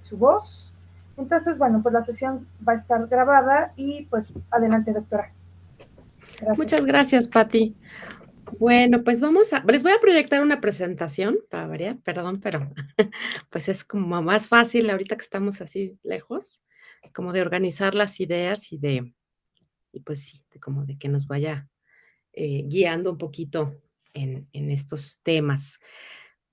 su voz. Entonces, bueno, pues la sesión va a estar grabada y pues adelante, doctora. Gracias. Muchas gracias, Pati. Bueno, pues les voy a proyectar una presentación para variar, perdón, pero pues es como más fácil ahorita que estamos así lejos, como de organizar las ideas y pues sí, como de que nos vaya guiando un poquito en estos temas.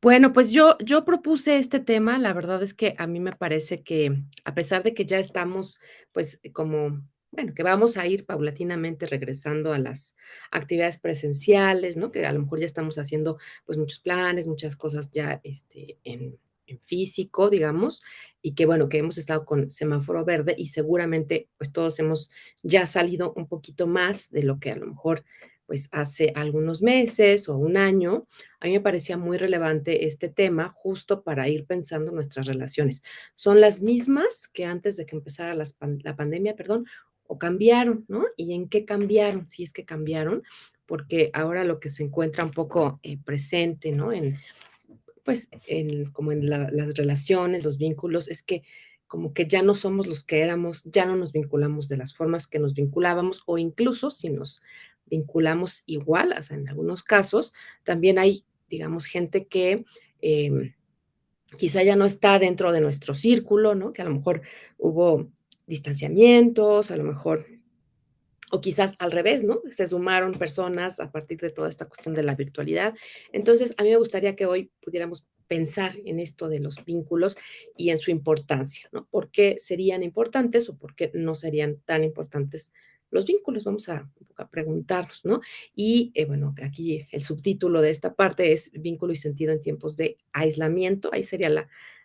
Bueno, pues yo propuse este tema, la verdad es que a mí me parece que a pesar de que ya estamos, pues, como, bueno, que vamos a ir paulatinamente regresando a las actividades presenciales, ¿no? Que a lo mejor ya estamos haciendo, pues, muchos planes, muchas cosas ya, en físico, digamos, y que, bueno, que hemos estado con semáforo verde y seguramente, pues, todos hemos ya salido un poquito más de lo que a lo mejor, pues, hace algunos meses o un año. A mí me parecía muy relevante este tema justo para ir pensando nuestras relaciones. ¿Son las mismas que antes de que empezara la pandemia, perdón, o cambiaron, ¿no? ¿Y en qué cambiaron? Si es que cambiaron, porque ahora lo que se encuentra un poco presente, ¿no? Pues, como en las relaciones, los vínculos, es que como que ya no somos los que éramos, ya no nos vinculamos de las formas que nos vinculábamos, o incluso si nos vinculamos igual, o sea, en algunos casos, también hay, digamos, gente que, quizá ya no está dentro de nuestro círculo, ¿no? Que a lo mejor hubo distanciamientos, a lo mejor o quizás al revés, ¿no? Se sumaron personas a partir de toda esta cuestión de la virtualidad. Entonces, a mí me gustaría que hoy pudiéramos pensar en esto de los vínculos y en su importancia, ¿no? ¿Por qué serían importantes o por qué no serían tan importantes los vínculos? Vamos a, un poco a preguntarnos, ¿no? Y bueno, aquí el subtítulo de esta parte es vínculo y sentido en tiempos de aislamiento. Ahí sería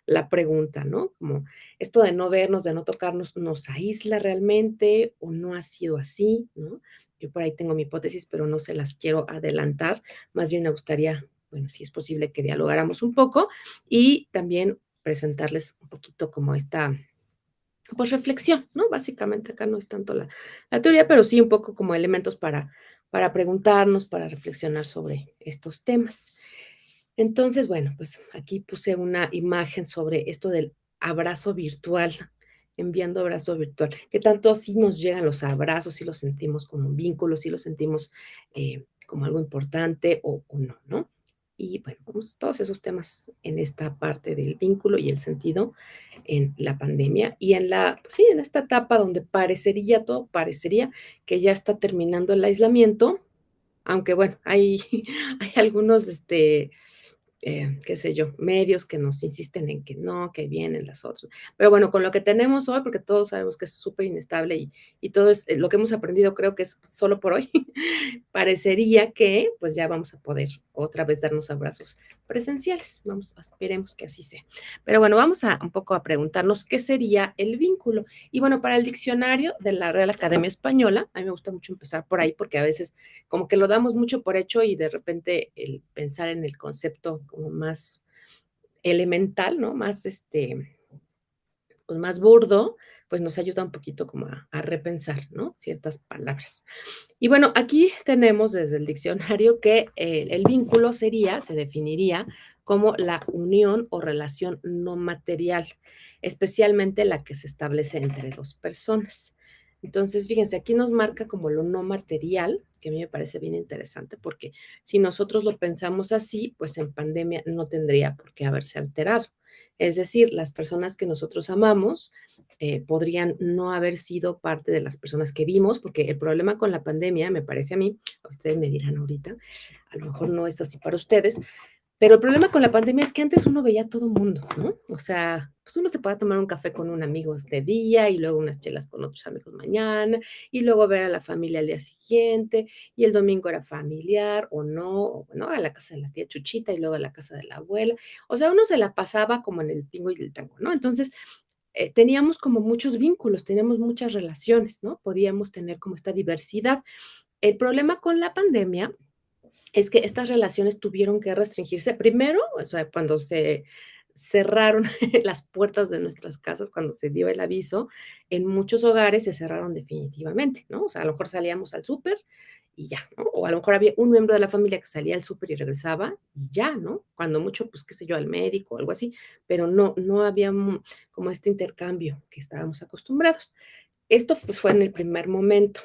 la pregunta, ¿no? Como esto de no vernos, de no tocarnos, ¿nos aísla realmente o no ha sido así, no? Yo por ahí tengo mi hipótesis, pero no se las quiero adelantar. Más bien me gustaría, bueno, si es posible que dialogáramos un poco y también presentarles un poquito como esta, pues, reflexión, ¿no? Básicamente acá no es tanto la teoría, pero sí un poco como elementos para preguntarnos, para reflexionar sobre estos temas. Entonces, bueno, pues aquí puse una imagen sobre esto del abrazo virtual, enviando abrazo virtual, que tanto sí nos llegan los abrazos, sí los sentimos como un vínculo, sí los sentimos como algo importante o no, ¿no? Y bueno, vamos todos esos temas en esta parte del vínculo y el sentido en la pandemia y en pues sí, en esta etapa donde parecería, todo parecería que ya está terminando el aislamiento, aunque bueno, hay, hay algunos, qué sé yo, medios que nos insisten en que no, que vienen las otras. Pero bueno, con lo que tenemos hoy, porque todos sabemos que es súper inestable y todo es lo que hemos aprendido, creo que es solo por hoy, parecería que pues ya vamos a poder otra vez darnos abrazos presenciales. Vamos, esperemos que así sea. Pero bueno, vamos a un poco a preguntarnos qué sería el vínculo. Y bueno, para el diccionario de la Real Academia Española, a mí me gusta mucho empezar por ahí porque a veces como que lo damos mucho por hecho y de repente el pensar en el concepto como más elemental, ¿no? Más, pues más burdo, pues nos ayuda un poquito como a repensar, ¿no? Ciertas palabras. Y bueno, aquí tenemos desde el diccionario que el vínculo se definiría como la unión o relación no material, especialmente la que se establece entre dos personas. Entonces, fíjense, aquí nos marca como lo no material, que a mí me parece bien interesante, porque si nosotros lo pensamos así, pues en pandemia no tendría por qué haberse alterado. Es decir, las personas que nosotros amamos podrían no haber sido parte de las personas que vimos, porque el problema con la pandemia, me parece a mí, ustedes me dirán ahorita, a lo mejor no es así para ustedes, pero el problema con la pandemia es que antes uno veía a todo mundo, ¿no? O sea, pues uno se podía tomar un café con un amigo este día y luego unas chelas con otros amigos mañana y luego ver a la familia al día siguiente y el domingo era familiar o no, o bueno, a la casa de la tía Chuchita y luego a la casa de la abuela. O sea, uno se la pasaba como en el tingo y el tango, ¿no? Entonces, teníamos como muchos vínculos, teníamos muchas relaciones, ¿no? Podíamos tener como esta diversidad. El problema con la pandemia es que estas relaciones tuvieron que restringirse primero, o sea, cuando se cerraron las puertas de nuestras casas, cuando se dio el aviso, en muchos hogares se cerraron definitivamente, ¿no? O sea, a lo mejor salíamos al súper y ya, ¿no? O a lo mejor había un miembro de la familia que salía al súper y regresaba y ya, ¿no? Cuando mucho, pues, qué sé yo, al médico o algo así, pero no había como este intercambio que estábamos acostumbrados. Esto, pues, fue en el primer momento.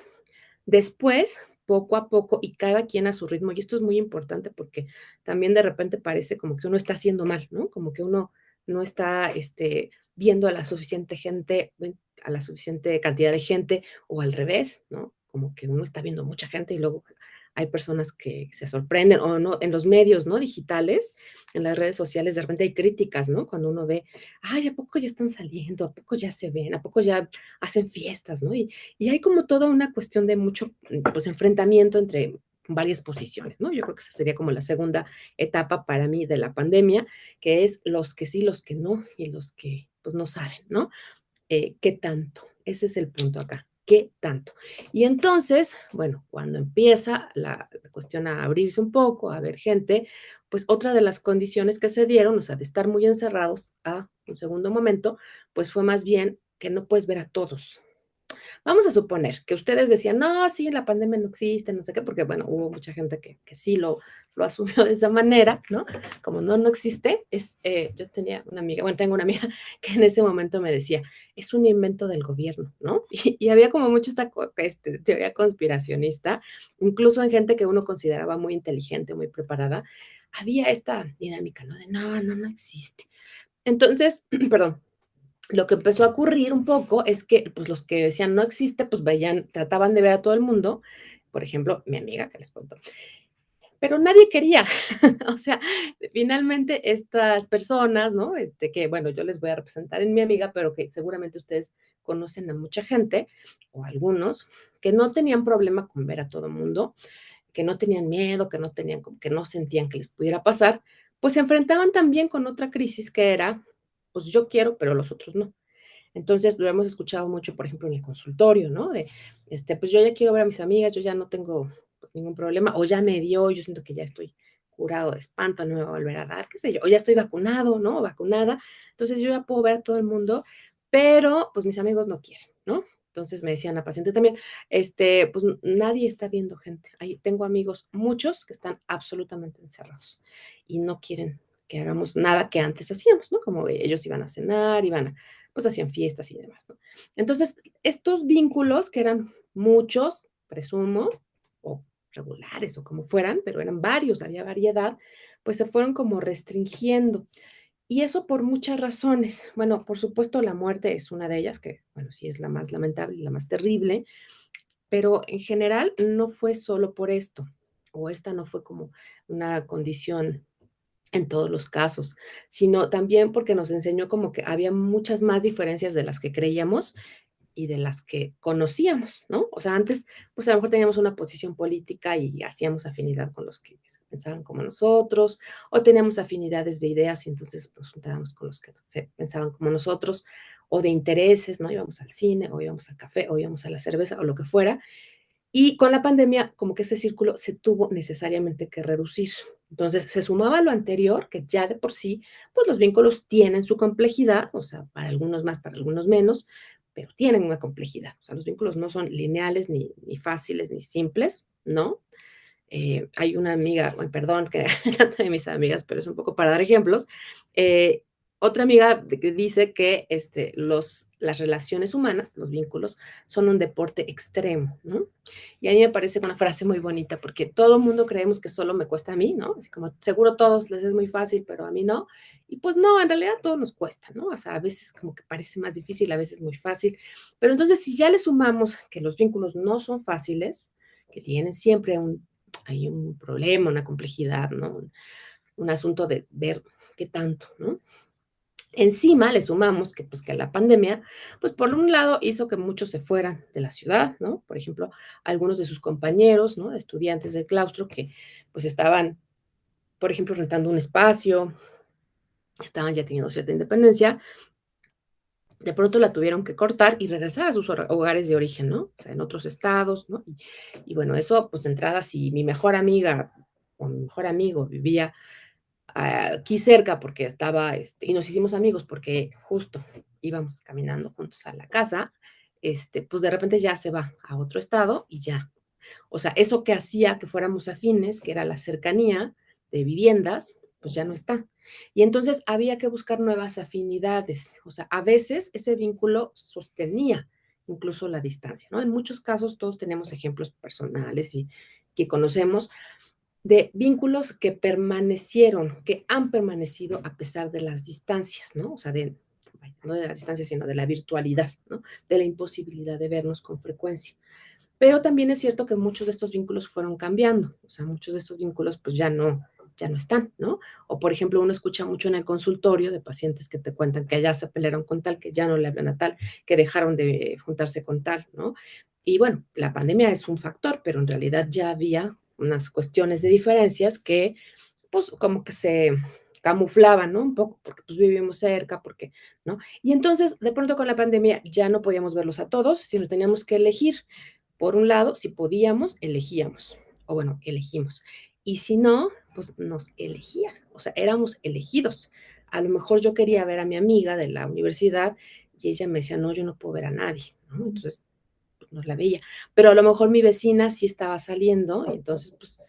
Después, poco a poco, y cada quien a su ritmo, y esto es muy importante porque también de repente parece como que uno está haciendo mal, ¿no? Como que uno no está, viendo a la suficiente gente, a la suficiente cantidad de gente, o al revés, ¿no? Como que uno está viendo mucha gente y luego hay personas que se sorprenden, o no, en los medios, ¿no? Digitales, en las redes sociales, de repente hay críticas, ¿no? Cuando uno ve, ay, ¿a poco ya están saliendo? ¿A poco ya se ven? ¿A poco ya hacen fiestas, no? Y hay como toda una cuestión de mucho, pues, enfrentamiento entre varias posiciones, ¿no? Yo creo que esa sería como la segunda etapa para mí de la pandemia, que es los que sí, los que no, y los que, pues, no saben, ¿no? ¿Qué tanto? Ese es el punto acá, ¿qué tanto? Y entonces, bueno, cuando empieza la cuestión a abrirse un poco, a ver gente, pues otra de las condiciones que se dieron, o sea, de estar muy encerrados a un segundo momento, pues fue más bien que no puedes ver a todos. Vamos a suponer que ustedes decían, no, sí, la pandemia no existe, no sé qué, porque bueno, hubo mucha gente que sí lo asumió de esa manera, ¿no? Como no existe, yo tenía una amiga, bueno, tengo una amiga que en ese momento me decía, es un invento del gobierno, ¿no? Y había como mucho esta teoría conspiracionista, incluso en gente que uno consideraba muy inteligente, muy preparada, había esta dinámica, ¿no? De no existe. Entonces, perdón, lo que empezó a ocurrir un poco es que, pues, los que decían: "No existe", pues, veían trataban de ver a todo el mundo, por ejemplo, mi amiga que les cuento, pero nadie quería. O sea, finalmente estas personas, ¿no? Que, bueno, yo les voy a representar en mi amiga, pero que seguramente ustedes conocen a mucha gente, o algunos, que no tenían problema con ver a todo el mundo, que no tenían miedo, que no sentían que les pudiera pasar, pues, se enfrentaban también con otra crisis que era, pues, yo quiero, pero los otros no. Entonces, lo hemos escuchado mucho, por ejemplo, en el consultorio, ¿no? Pues yo ya quiero ver a mis amigas, yo ya no tengo, pues, ningún problema, o ya me dio, yo siento que ya estoy curado de espanto, no me va a volver a dar, qué sé yo, o ya estoy vacunado, ¿no? O vacunada. Entonces, yo ya puedo ver a todo el mundo, pero, pues, mis amigos no quieren, ¿no? Entonces, me decía la paciente también, pues, nadie está viendo gente. Ahí tengo amigos, muchos, que están absolutamente encerrados y no quieren que hagamos nada que antes hacíamos, ¿no? Como ellos iban a cenar, iban a pues hacían fiestas y demás, ¿no? Entonces, estos vínculos, que eran muchos, presumo, o regulares o como fueran, pero eran varios, había variedad, pues se fueron como restringiendo. Y eso por muchas razones. Bueno, por supuesto, la muerte es una de ellas, que, bueno, sí es la más lamentable y la más terrible, pero en general no fue solo por esto, o esta no fue como una condición en todos los casos, sino también porque nos enseñó como que había muchas más diferencias de las que creíamos y de las que conocíamos, ¿no? O sea, antes, pues, a lo mejor teníamos una posición política y hacíamos afinidad con los que pensaban como nosotros, o teníamos afinidades de ideas y entonces nos juntábamos con los que se pensaban como nosotros, o de intereses, ¿no? Íbamos al cine, o íbamos al café, o íbamos a la cerveza, o lo que fuera, y con la pandemia, como que ese círculo se tuvo necesariamente que reducir. Entonces, se sumaba a lo anterior, que ya de por sí, pues los vínculos tienen su complejidad, o sea, para algunos más, para algunos menos, pero tienen una complejidad. O sea, los vínculos no son lineales, ni fáciles, ni simples, ¿no? Hay una amiga, bueno, perdón, que de mis amigas, pero es un poco para dar ejemplos. eh, Otra amiga que dice que las relaciones humanas, los vínculos, son un deporte extremo, ¿no? Y a mí me parece una frase muy bonita porque todo el mundo creemos que solo me cuesta a mí, ¿no? Así como seguro a todos les es muy fácil, pero a mí no. Y pues no, en realidad todo nos cuesta, ¿no? O sea, a veces como que parece más difícil, a veces muy fácil. Pero entonces, si ya le sumamos que los vínculos no son fáciles, que tienen siempre hay un problema, una complejidad, ¿no? Un asunto de ver qué tanto, ¿no? Encima le sumamos que, pues, que la pandemia, pues, por un lado hizo que muchos se fueran de la ciudad, ¿no? Por ejemplo, algunos de sus compañeros, ¿no? Estudiantes del claustro que, pues, estaban, por ejemplo, rentando un espacio, estaban ya teniendo cierta independencia, de pronto la tuvieron que cortar y regresar a sus hogares de origen, ¿no? O sea, en otros estados, ¿no? Y bueno, eso, pues, de entrada, si mi mejor amiga o mi mejor amigo vivía aquí cerca porque estaba, y nos hicimos amigos porque justo íbamos caminando juntos a la casa, pues de repente ya se va a otro estado y ya. O sea, eso que hacía que fuéramos afines, que era la cercanía de viviendas, pues ya no está. Y entonces había que buscar nuevas afinidades. O sea, a veces ese vínculo sostenía incluso la distancia, ¿no? En muchos casos todos tenemos ejemplos personales y que conocemos de vínculos que permanecieron, que han permanecido a pesar de las distancias, ¿no? O sea, no de las distancias, sino de la virtualidad, ¿no? De la imposibilidad de vernos con frecuencia. Pero también es cierto que muchos de estos vínculos fueron cambiando, o sea, muchos de estos vínculos pues ya no están, ¿no? O por ejemplo, uno escucha mucho en el consultorio de pacientes que te cuentan que ya se pelearon con tal, que ya no le hablan a tal, que dejaron de juntarse con tal, ¿no? Y bueno, la pandemia es un factor, pero en realidad ya había unas cuestiones de diferencias que pues como que se camuflaban, ¿no? Un poco porque pues vivimos cerca, porque, ¿no? Y entonces, de pronto con la pandemia ya no podíamos verlos a todos, sino teníamos que elegir. Por un lado, si podíamos, elegíamos, o bueno, elegimos. Y si no, pues nos elegían, o sea, éramos elegidos. A lo mejor yo quería ver a mi amiga de la universidad y ella me decía, no, yo no puedo ver a nadie, ¿no? Entonces, pues, no la veía. Pero a lo mejor mi vecina sí estaba saliendo, y entonces, pues,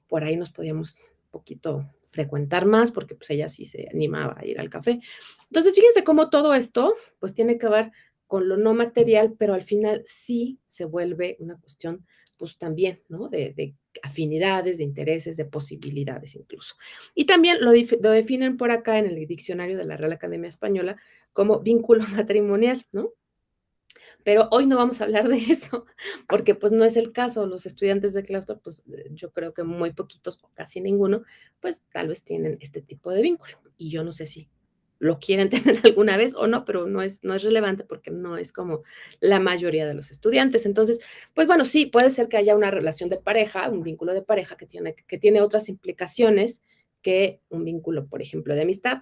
por ahí nos podíamos un poquito frecuentar más, porque pues ella sí se animaba a ir al café. Entonces, fíjense cómo todo esto, pues tiene que ver con lo no material, pero al final sí se vuelve una cuestión, pues también, ¿no? De afinidades, de intereses, de posibilidades incluso. Y también lo definen por acá en el diccionario de la Real Academia Española como vínculo matrimonial, ¿no? Pero hoy no vamos a hablar de eso, porque pues no es el caso. Los estudiantes de claustro, pues yo creo que muy poquitos o casi ninguno, pues tal vez tienen este tipo de vínculo. Y yo no sé si lo quieren tener alguna vez o no, pero no es relevante porque no es como la mayoría de los estudiantes. Entonces, pues bueno, sí, puede ser que haya una relación de pareja, un vínculo de pareja que tiene otras implicaciones que un vínculo, por ejemplo, de amistad.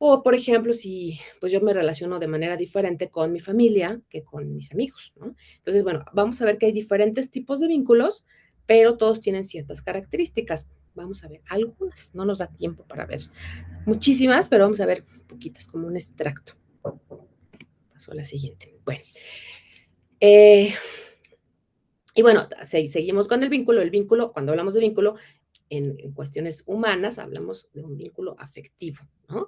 O, por ejemplo, si pues yo me relaciono de manera diferente con mi familia que con mis amigos, ¿no? Entonces, bueno, vamos a ver que hay diferentes tipos de vínculos, pero todos tienen ciertas características. Vamos a ver algunas, no nos da tiempo para ver muchísimas, pero vamos a ver poquitas, como un extracto. Paso a la siguiente. Bueno, eh, y bueno, seguimos con el vínculo. El vínculo, cuando hablamos de vínculo, en cuestiones humanas hablamos de un vínculo afectivo, ¿no?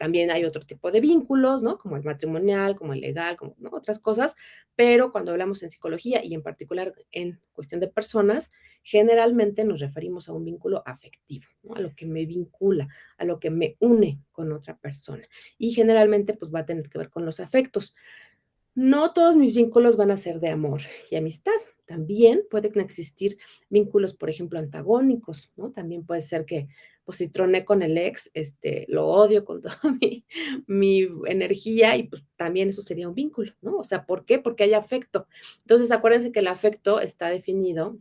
También hay otro tipo de vínculos, ¿no? Como el matrimonial, como el legal, como ¿no? otras cosas, pero cuando hablamos en psicología y en particular en cuestión de personas, generalmente nos referimos a un vínculo afectivo, ¿no? A lo que me vincula, a lo que me une con otra persona. Y generalmente pues va a tener que ver con los afectos. No todos mis vínculos van a ser de amor y amistad. También pueden existir vínculos, por ejemplo, antagónicos, ¿no? También puede ser que, pues, si troné con el ex, lo odio con toda mi energía y pues también eso sería un vínculo, ¿no? O sea, ¿por qué? Porque hay afecto. Entonces, acuérdense que el afecto está definido.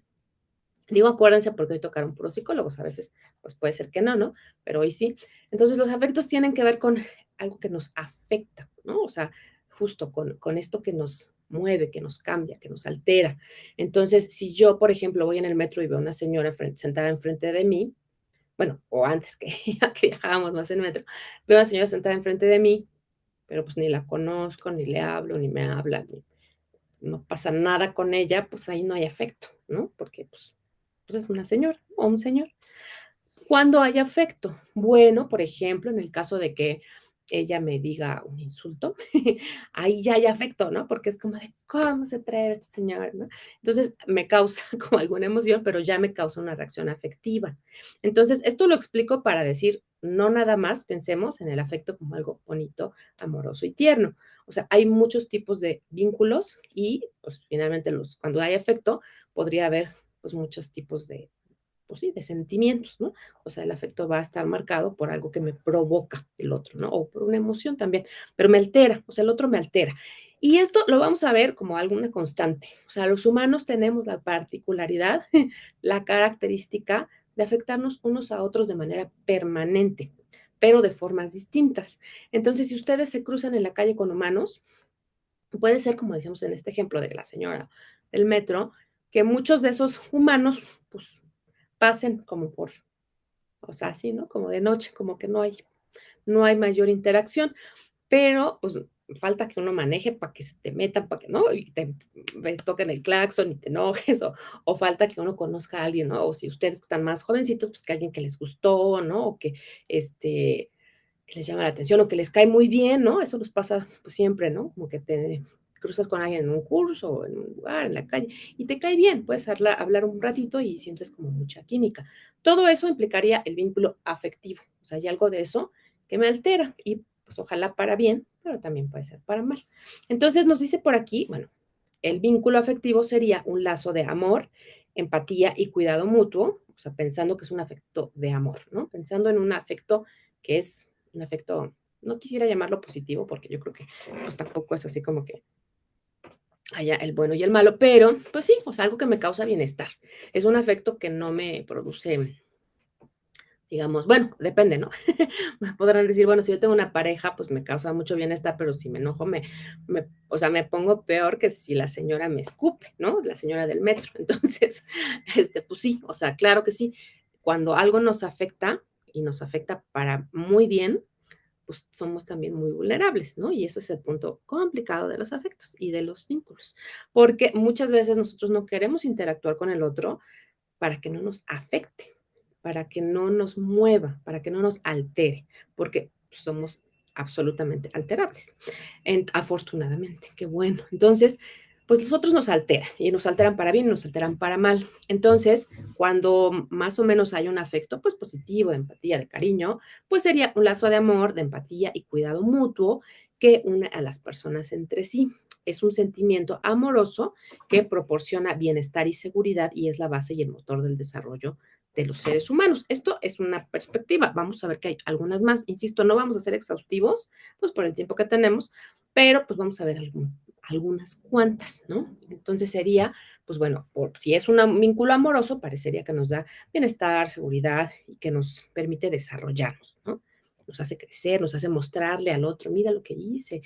Digo acuérdense porque hoy tocaron puros psicólogos, a veces pues puede ser que no, ¿no? Pero hoy sí. Entonces los afectos tienen que ver con algo que nos afecta, ¿no? O sea, justo con esto que nos mueve, que nos cambia, que nos altera. Entonces, si yo, por ejemplo, voy en el metro y veo una señora sentada enfrente de mí, bueno, o antes que, que viajábamos más en metro, veo a una señora sentada enfrente de mí, pero pues ni la conozco, ni le hablo, ni me habla, no pasa nada con ella, pues ahí no hay afecto, ¿no? Porque pues es una señora o un señor. ¿Cuándo hay afecto? Bueno, por ejemplo, en el caso de que ella me diga un insulto, ahí ya hay afecto, ¿no? Porque es como de, ¿cómo se atreve este señor? ¿No? Entonces me causa como alguna emoción, pero ya me causa una reacción afectiva. Entonces, esto lo explico para decir, no nada más pensemos en el afecto como algo bonito, amoroso y tierno. O sea, hay muchos tipos de vínculos y, pues, finalmente, cuando hay afecto, podría haber, pues, muchos tipos de pues sí, de sentimientos, ¿no? O sea, el afecto va a estar marcado por algo que me provoca el otro, ¿no? O por una emoción también, pero me altera, o sea, el otro me altera. Y esto lo vamos a ver como alguna constante. O sea, los humanos tenemos la particularidad, la característica de afectarnos unos a otros de manera permanente, pero de formas distintas. Entonces, si ustedes se cruzan en la calle con humanos, puede ser, como decíamos en este ejemplo de la señora del metro, que muchos de esos humanos, pues, pasen como por, o sea, así, ¿no? Como de noche, como que no hay mayor interacción, pero pues falta que uno maneje para que se te metan, para que, ¿no? Y toquen el claxon y te enojes, o falta que uno conozca a alguien, ¿no? O si ustedes que están más jovencitos, pues que alguien que les gustó, ¿no? O que les llama la atención o que les cae muy bien, ¿no? Eso nos pasa pues, siempre, ¿no? Como que te cruzas con alguien en un curso o en un lugar, en la calle, y te cae bien, puedes hablar un ratito y sientes como mucha química. Todo eso implicaría el vínculo afectivo, o sea, hay algo de eso que me altera y pues ojalá para bien, pero también puede ser para mal. Entonces nos dice por aquí, bueno, el vínculo afectivo sería un lazo de amor, empatía y cuidado mutuo, o sea, pensando que es un afecto de amor, ¿no? Pensando en un afecto que es un afecto, no quisiera llamarlo positivo, porque yo creo que pues tampoco es así como que haya el bueno y el malo, pero pues sí, o sea, algo que me causa bienestar. Es un afecto que no me produce, digamos, bueno, depende, ¿no? Me podrán decir, bueno, si yo tengo una pareja, pues me causa mucho bienestar, pero si me enojo, o sea, me pongo peor que si la señora me escupe, ¿no? La señora del metro. Entonces, pues sí, o sea, claro que sí. Cuando algo nos afecta y nos afecta para muy bien, pues somos también muy vulnerables, ¿no? Y eso es el punto complicado de los afectos y de los vínculos, porque muchas veces nosotros no queremos interactuar con el otro para que no nos afecte, para que no nos mueva, para que no nos altere, porque somos absolutamente alterables, afortunadamente, qué bueno. Entonces, pues los otros nos alteran y nos alteran para bien y nos alteran para mal. Entonces, cuando más o menos hay un afecto, pues positivo, de empatía, de cariño, pues sería un lazo de amor, de empatía y cuidado mutuo que une a las personas entre sí. Es un sentimiento amoroso que proporciona bienestar y seguridad y es la base y el motor del desarrollo de los seres humanos. Esto es una perspectiva. Vamos a ver que hay algunas más. Insisto, no vamos a ser exhaustivos, pues por el tiempo que tenemos, pero pues vamos a ver algunas cuantas, ¿no? Entonces sería, pues bueno, si es un vínculo amoroso, parecería que nos da bienestar, seguridad y que nos permite desarrollarnos, ¿no? Nos hace crecer, nos hace mostrarle al otro, mira lo que hice,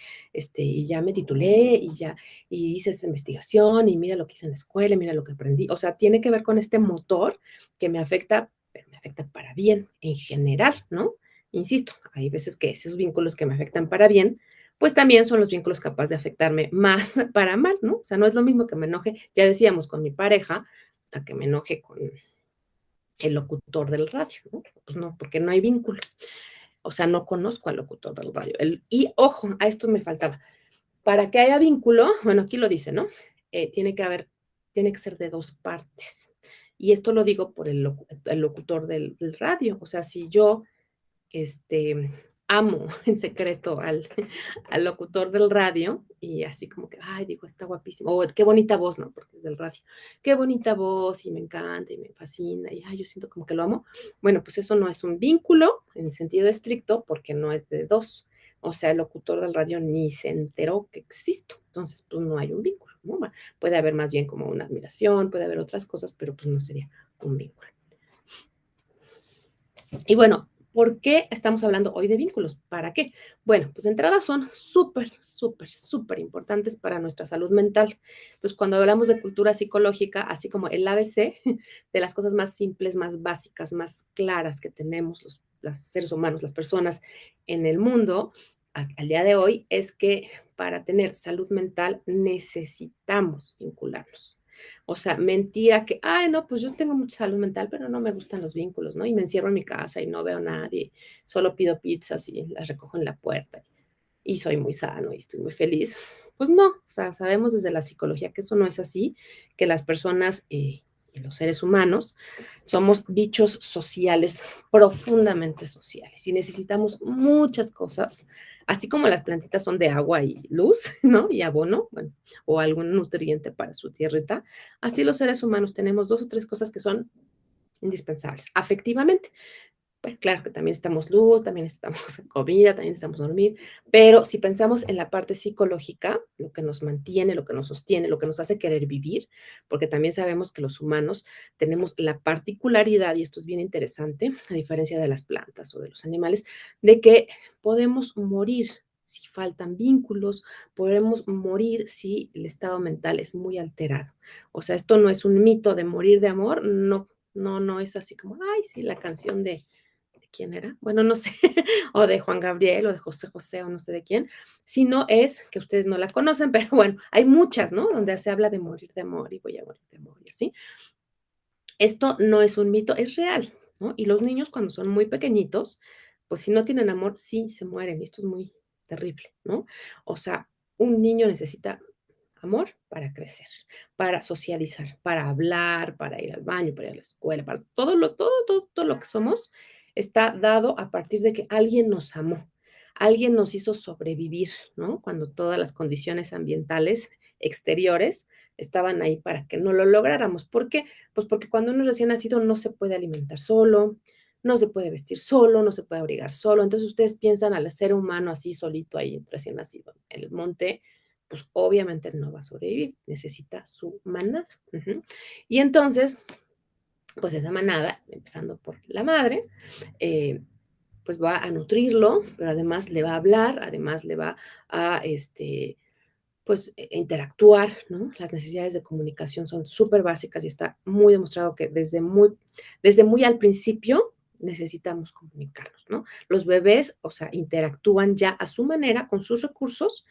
y ya me titulé y ya y hice esta investigación y mira lo que hice en la escuela, mira lo que aprendí. O sea, tiene que ver con este motor que me afecta, pero me afecta para bien en general, ¿no? Insisto, hay veces que esos vínculos que me afectan para bien, pues también son los vínculos capaces de afectarme más para mal, ¿no? O sea, no es lo mismo que me enoje, ya decíamos, con mi pareja, a que me enoje con el locutor del radio, ¿no? Pues no, porque no hay vínculo. O sea, no conozco al locutor del radio. Y ojo, a esto me faltaba. Para que haya vínculo, bueno, aquí lo dice, ¿no? Tiene que ser de dos partes. Y esto lo digo por el locutor del radio. O sea, si yo este, amo en secreto al locutor del radio y así como que, ay, digo, está guapísimo, o qué bonita voz, ¿no? Porque es del radio, qué bonita voz y me encanta y me fascina y, ay, yo siento como que lo amo. Bueno, pues eso no es un vínculo en sentido estricto porque no es de dos. O sea, el locutor del radio ni se enteró que existo. Entonces, pues no hay un vínculo, ¿no? Puede haber más bien como una admiración, puede haber otras cosas, pero pues no sería un vínculo. Y bueno, ¿por qué estamos hablando hoy de vínculos? ¿Para qué? Bueno, pues de entrada son súper, súper, súper importantes para nuestra salud mental. Entonces, cuando hablamos de cultura psicológica, así como el ABC, de las cosas más simples, más básicas, más claras que tenemos los seres humanos, las personas en el mundo, hasta el día de hoy, es que para tener salud mental necesitamos vincularnos. O sea, mentira que, ay, no, pues yo tengo mucha salud mental, pero no me gustan los vínculos, ¿no? Y me encierro en mi casa y no veo a nadie, solo pido pizzas y las recojo en la puerta y soy muy sano y estoy muy feliz. Pues no, o sea, sabemos desde la psicología que eso no es así, que las personas y los seres humanos somos bichos sociales, profundamente sociales, y necesitamos muchas cosas, así como las plantitas son de agua y luz, ¿no? Y abono, bueno, o algún nutriente para su tierrita, así los seres humanos tenemos dos o tres cosas que son indispensables, afectivamente. Bueno, claro que también necesitamos luz, también necesitamos comida, también necesitamos dormir, pero si pensamos en la parte psicológica, lo que nos mantiene, lo que nos sostiene, lo que nos hace querer vivir, porque también sabemos que los humanos tenemos la particularidad, y esto es bien interesante, a diferencia de las plantas o de los animales, de que podemos morir si faltan vínculos, podemos morir si el estado mental es muy alterado. O sea, esto no es un mito de morir de amor, no, no, no es así como, ay, sí, la canción de quién era, bueno, no sé, o de Juan Gabriel, o de José José, o no sé de quién, sino es que ustedes no la conocen, pero bueno, hay muchas, ¿no? Donde se habla de morir de amor y voy a morir de amor y así. Esto no es un mito, es real, ¿no? Y los niños cuando son muy pequeñitos, pues si no tienen amor, sí se mueren, y esto es muy terrible, ¿no? O sea, un niño necesita amor para crecer, para socializar, para hablar, para ir al baño, para ir a la escuela, para todo lo que somos está dado a partir de que alguien nos amó, alguien nos hizo sobrevivir, ¿no? Cuando todas las condiciones ambientales exteriores estaban ahí para que no lo lográramos. ¿Por qué? Pues porque cuando uno es recién nacido no se puede alimentar solo, no se puede vestir solo, no se puede abrigar solo. Entonces ustedes piensan al ser humano así solito ahí recién nacido en el monte, pues obviamente no va a sobrevivir, necesita su manada. Ujú. Y entonces, pues esa manada, empezando por la madre, eh, pues va a nutrirlo, pero además le va a hablar, además le va a, pues, interactuar, ¿no? Las necesidades de comunicación son súper básicas y está muy demostrado que desde muy al principio necesitamos comunicarnos, ¿no? Los bebés, o sea, interactúan ya a su manera, con sus recursos,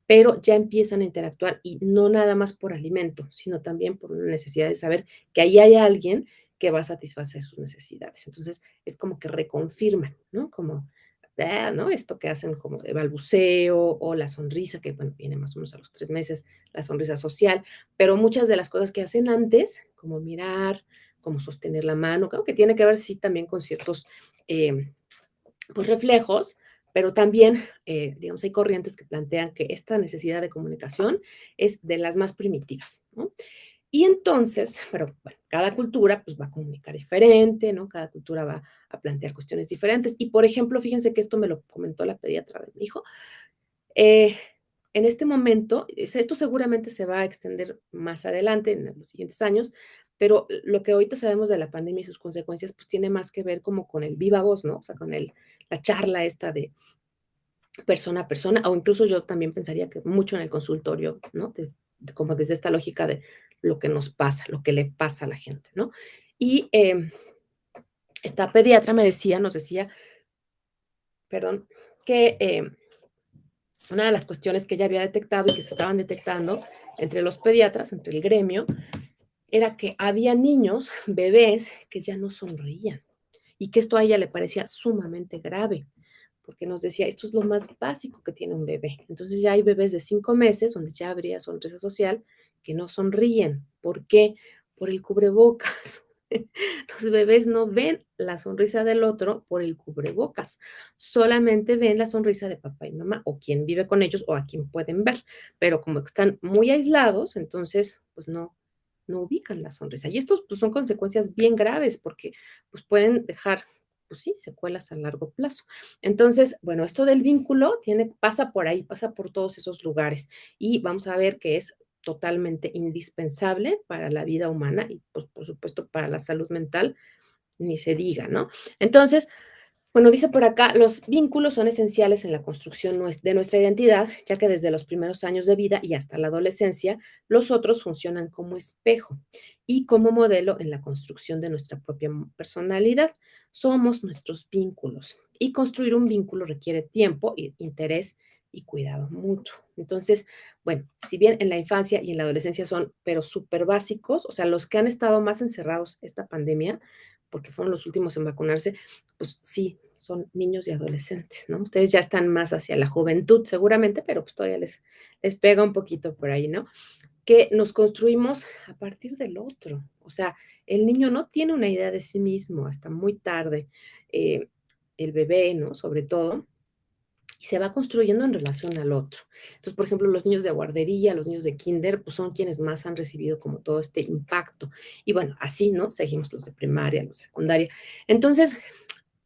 pero ya empiezan a interactuar y no nada más por alimento, sino también por una necesidad de saber que ahí hay alguien que va a satisfacer sus necesidades. Entonces, es como que reconfirman, ¿no? Como, ¿no? Esto que hacen como de balbuceo o la sonrisa, que bueno, viene más o menos a los 3 meses, la sonrisa social, pero muchas de las cosas que hacen antes, como mirar, como sostener la mano, creo que tiene que ver sí también con ciertos pues reflejos, pero también, digamos, hay corrientes que plantean que esta necesidad de comunicación es de las más primitivas, ¿no? Y entonces, pero bueno, cada cultura pues va a comunicar diferente, ¿no? Cada cultura va a plantear cuestiones diferentes. Y por ejemplo, fíjense que esto me lo comentó la pediatra de mi hijo. eh, en este momento, esto seguramente se va a extender más adelante, en los siguientes años, pero lo que ahorita sabemos de la pandemia y sus consecuencias, pues tiene más que ver como con el viva voz, ¿no? O sea, con la charla esta de persona a persona, o incluso yo también pensaría que mucho en el consultorio, ¿no? Como desde esta lógica de lo que nos pasa, lo que le pasa a la gente, ¿no? Y esta pediatra nos decía, perdón, que una de las cuestiones que ella había detectado y que se estaban detectando entre los pediatras, entre el gremio, era que había niños, bebés, que ya no sonreían y que esto a ella le parecía sumamente grave, porque nos decía, esto es lo más básico que tiene un bebé. Entonces ya hay bebés de 5 meses, donde ya habría sonrisa social, que no sonríen. ¿Por qué? Por el cubrebocas. Los bebés no ven la sonrisa del otro por el cubrebocas, solamente ven la sonrisa de papá y mamá o quien vive con ellos o a quien pueden ver, pero como están muy aislados, entonces pues no ubican la sonrisa. Y estos pues, son consecuencias bien graves porque pues pueden dejar, pues sí, secuelas a largo plazo. Entonces, bueno, esto del vínculo pasa por ahí, pasa por todos esos lugares y vamos a ver que es totalmente indispensable para la vida humana y pues por supuesto para la salud mental, ni se diga, ¿no? Entonces, bueno, dice por acá, los vínculos son esenciales en la construcción de nuestra identidad, ya que desde los primeros años de vida y hasta la adolescencia, los otros funcionan como espejo y como modelo en la construcción de nuestra propia personalidad. Somos nuestros vínculos y construir un vínculo requiere tiempo, interés y cuidado mutuo. Entonces, bueno, si bien en la infancia y en la adolescencia son, pero súper básicos, o sea, los que han estado más encerrados esta pandemia, porque fueron los últimos en vacunarse, pues sí, son niños y adolescentes, ¿no? Ustedes ya están más hacia la juventud seguramente, pero pues todavía les pega un poquito por ahí, ¿no? Que nos construimos a partir del otro. O sea, el niño no tiene una idea de sí mismo hasta muy tarde, eh, el bebé, ¿no? Sobre todo, y se va construyendo en relación al otro. Entonces, por ejemplo, los niños de guardería, los niños de kinder, pues son quienes más han recibido como todo este impacto. Y bueno, así, ¿no? Seguimos los de primaria, los de secundaria. Entonces,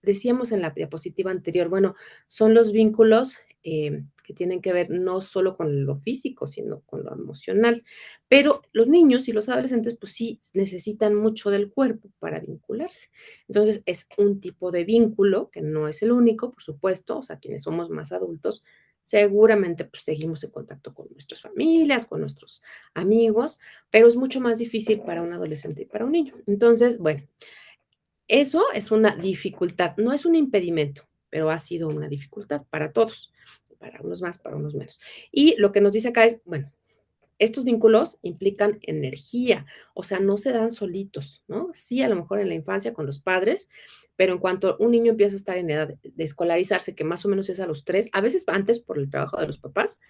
decíamos en la diapositiva anterior, bueno, son los vínculos que tienen que ver no solo con lo físico, sino con lo emocional. Pero los niños y los adolescentes, pues sí, necesitan mucho del cuerpo para vincularse. Entonces, es un tipo de vínculo que no es el único, por supuesto, o sea, quienes somos más adultos, seguramente pues seguimos en contacto con nuestras familias, con nuestros amigos, pero es mucho más difícil para un adolescente y para un niño. Entonces, bueno, Eso es una dificultad, no es un impedimento, pero ha sido una dificultad para todos, para unos más, para unos menos. Y lo que nos dice acá es, bueno, estos vínculos implican energía, o sea, no se dan solitos, ¿no? Sí, a lo mejor en la infancia con los padres, pero en cuanto un niño empieza a estar en edad de escolarizarse, que más o menos es a los 3, a veces antes por el trabajo de los papás,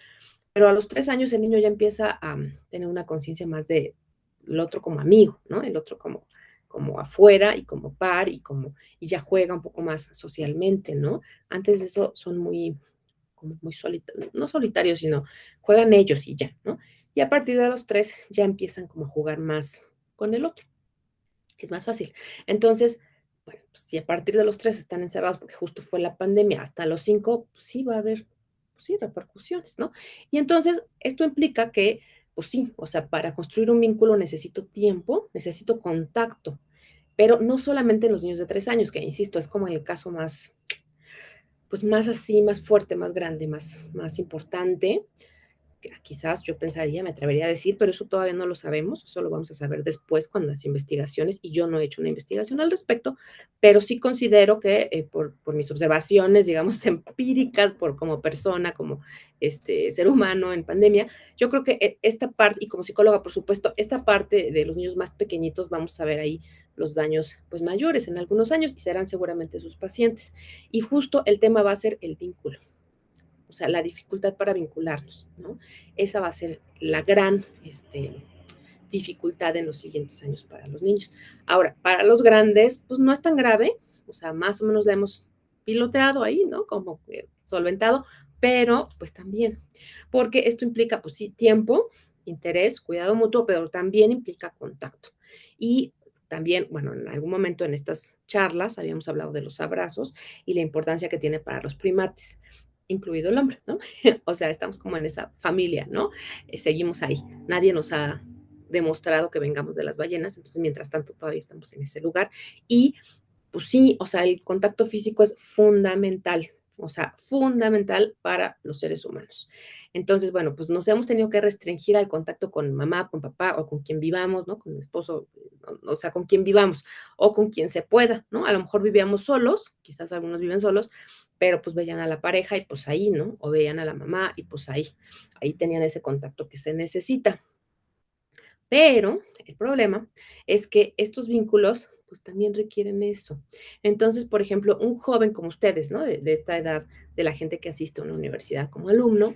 pero a los 3 años el niño ya empieza a tener una conciencia más de el otro como amigo, ¿no? El otro como afuera y como par y ya juega un poco más socialmente, ¿no? Antes de eso son muy como muy solitarios, no solitarios, sino juegan ellos y ya, ¿no? Y a partir de los 3 ya empiezan como a jugar más con el otro, es más fácil. Entonces, bueno, pues, si a partir de los 3 están encerrados, porque justo fue la pandemia, hasta los 5 pues sí va a haber, pues sí, repercusiones, ¿no? Y entonces, esto implica que, pues sí, o sea, para construir un vínculo necesito tiempo, necesito contacto, pero no solamente en los niños de 3 años, que insisto, es como el caso más, pues más así, más fuerte, más grande, más importante, quizás yo pensaría, me atrevería a decir, pero eso todavía no lo sabemos, eso lo vamos a saber después con las investigaciones y yo no he hecho una investigación al respecto, pero sí considero que por mis observaciones, digamos, empíricas, por como persona, como ser humano en pandemia, yo creo que esta parte, y como psicóloga, por supuesto, esta parte de los niños más pequeñitos, vamos a ver ahí los daños pues mayores en algunos años y serán seguramente sus pacientes. Y justo el tema va a ser el vínculo, o sea, la dificultad para vincularnos, ¿no? Esa va a ser la gran dificultad en los siguientes años para los niños. Ahora, para los grandes, pues no es tan grave, o sea, más o menos la hemos piloteado ahí, ¿no? Como que solventado, pero pues también, porque esto implica, pues sí, tiempo, interés, cuidado mutuo, pero también implica contacto. Y también, bueno, en algún momento en estas charlas habíamos hablado de los abrazos y la importancia que tiene para los primates, incluido el hombre, ¿no? O sea, estamos como en esa familia, ¿no? Seguimos ahí. Nadie nos ha demostrado que vengamos de las ballenas, entonces mientras tanto todavía estamos en ese lugar y pues sí, o sea, el contacto físico es fundamental, o sea, fundamental para los seres humanos. Entonces, bueno, pues nos hemos tenido que restringir al contacto con mamá, con papá o con quien vivamos, ¿no? Con el esposo, o sea, con quien vivamos o con quien se pueda, ¿no? A lo mejor vivíamos solos, quizás algunos viven solos, pero pues veían a la pareja y pues ahí, ¿no? O veían a la mamá y pues ahí tenían ese contacto que se necesita. Pero el problema es que estos vínculos, pues también requieren eso. Entonces, por ejemplo, un joven como ustedes, ¿no? De esta edad, de la gente que asiste a una universidad como alumno,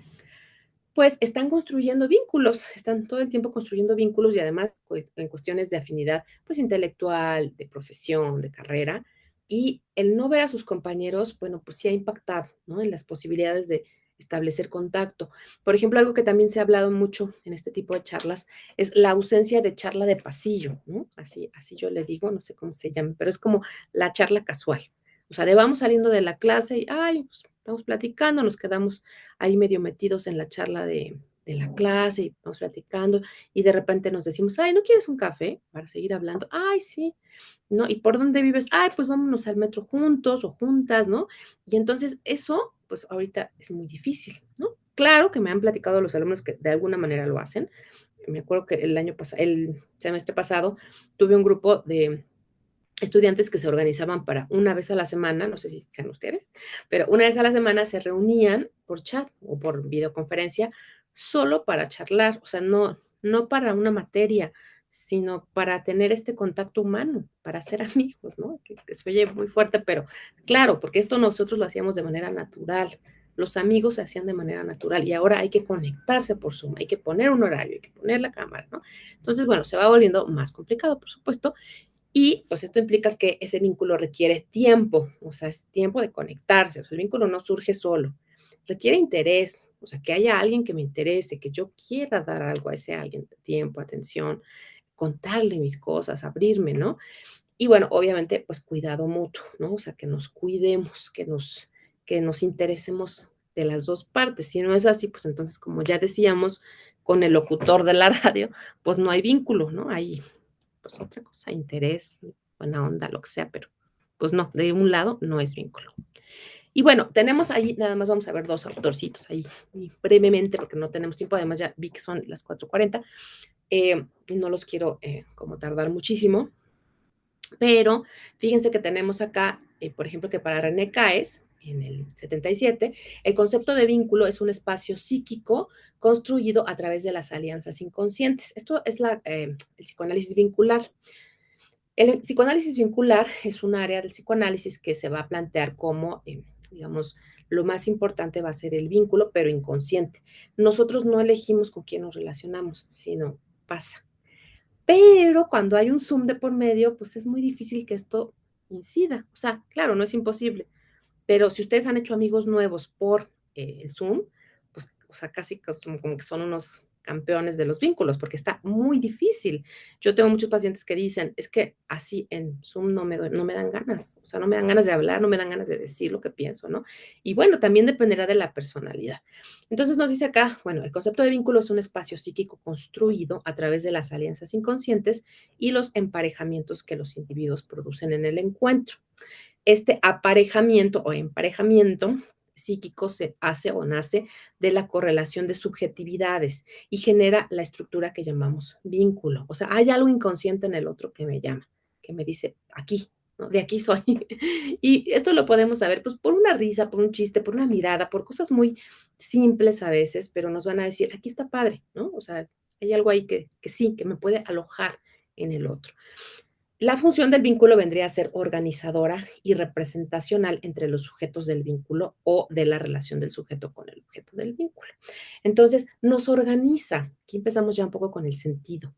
pues están construyendo vínculos, están todo el tiempo construyendo vínculos y además pues, en cuestiones de afinidad, pues intelectual, de profesión, de carrera. Y el no ver a sus compañeros, bueno, pues sí ha impactado, ¿no? En las posibilidades de establecer contacto. Por ejemplo, algo que también se ha hablado mucho en este tipo de charlas es la ausencia de charla de pasillo, ¿no? Así yo le digo, no sé cómo se llama, pero es como la charla casual. O sea, de vamos saliendo de la clase y, ay, pues, estamos platicando, nos quedamos ahí medio metidos en la charla de la clase y vamos platicando y de repente nos decimos, ay, ¿no quieres un café para seguir hablando? Ay, sí, ¿no? ¿Y por dónde vives? Ay, pues vámonos al metro juntos o juntas, ¿no? Y entonces eso, pues ahorita es muy difícil, ¿no? Claro que me han platicado los alumnos que de alguna manera lo hacen. Me acuerdo que el año pasado, el semestre pasado, tuve un grupo de estudiantes que se organizaban para una vez a la semana, no sé si sean ustedes, pero una vez a la semana se reunían por chat o por videoconferencia solo para charlar, o sea, no para una materia, sino para tener este contacto humano, para ser amigos, ¿no? Que se oye muy fuerte, pero claro, porque esto nosotros lo hacíamos de manera natural. Los amigos se hacían de manera natural y ahora hay que conectarse por Zoom, hay que poner un horario, hay que poner la cámara, ¿no? Entonces, bueno, se va volviendo más complicado, por supuesto, y pues esto implica que ese vínculo requiere tiempo, o sea, es tiempo de conectarse, o sea, el vínculo no surge solo, requiere interés, o sea, que haya alguien que me interese, que yo quiera dar algo a ese alguien, tiempo, atención, contarle mis cosas, abrirme, ¿no? Y bueno, obviamente, pues cuidado mutuo, ¿no? O sea, que nos cuidemos, que nos interesemos de las dos partes. Si no es así, pues entonces, como ya decíamos con el locutor de la radio, pues no hay vínculo, ¿no? Hay pues otra cosa, interés, buena onda, lo que sea, pero pues no, de un lado no es vínculo. Y bueno, tenemos ahí, nada más vamos a ver dos autorcitos ahí brevemente, porque no tenemos tiempo, además ya vi que son las 4:40, y no los quiero como tardar muchísimo. Pero fíjense que tenemos acá, por ejemplo, que para René Caes, en el 77, el concepto de vínculo es un espacio psíquico construido a través de las alianzas inconscientes. Esto es el psicoanálisis vincular. El psicoanálisis vincular es un área del psicoanálisis que se va a plantear como, digamos, lo más importante va a ser el vínculo, pero inconsciente. Nosotros no elegimos con quién nos relacionamos, sino pasa. Pero cuando hay un Zoom de por medio, pues es muy difícil que esto incida. O sea, claro, no es imposible, pero si ustedes han hecho amigos nuevos por el Zoom, pues, o sea, casi como que son unos campeones de los vínculos, porque está muy difícil. Yo tengo muchos pacientes que dicen, es que así en Zoom no me dan ganas, o sea, no me dan ganas de hablar, no me dan ganas de decir lo que pienso, ¿no? Y bueno, también dependerá de la personalidad. Entonces nos dice acá, bueno, el concepto de vínculo es un espacio psíquico construido a través de las alianzas inconscientes y los emparejamientos que los individuos producen en el encuentro. Este aparejamiento o emparejamiento psíquico se hace o nace de la correlación de subjetividades y genera la estructura que llamamos vínculo. O sea, hay algo inconsciente en el otro que me llama, que me dice, aquí, ¿no? De aquí soy. Y esto lo podemos saber pues por una risa, por un chiste, por una mirada, por cosas muy simples a veces, pero nos van a decir, aquí está padre, ¿no? O sea, hay algo ahí que sí, que me puede alojar en el otro. La función del vínculo vendría a ser organizadora y representacional entre los sujetos del vínculo o de la relación del sujeto con el objeto del vínculo. Entonces, nos organiza. Aquí empezamos ya un poco con el sentido.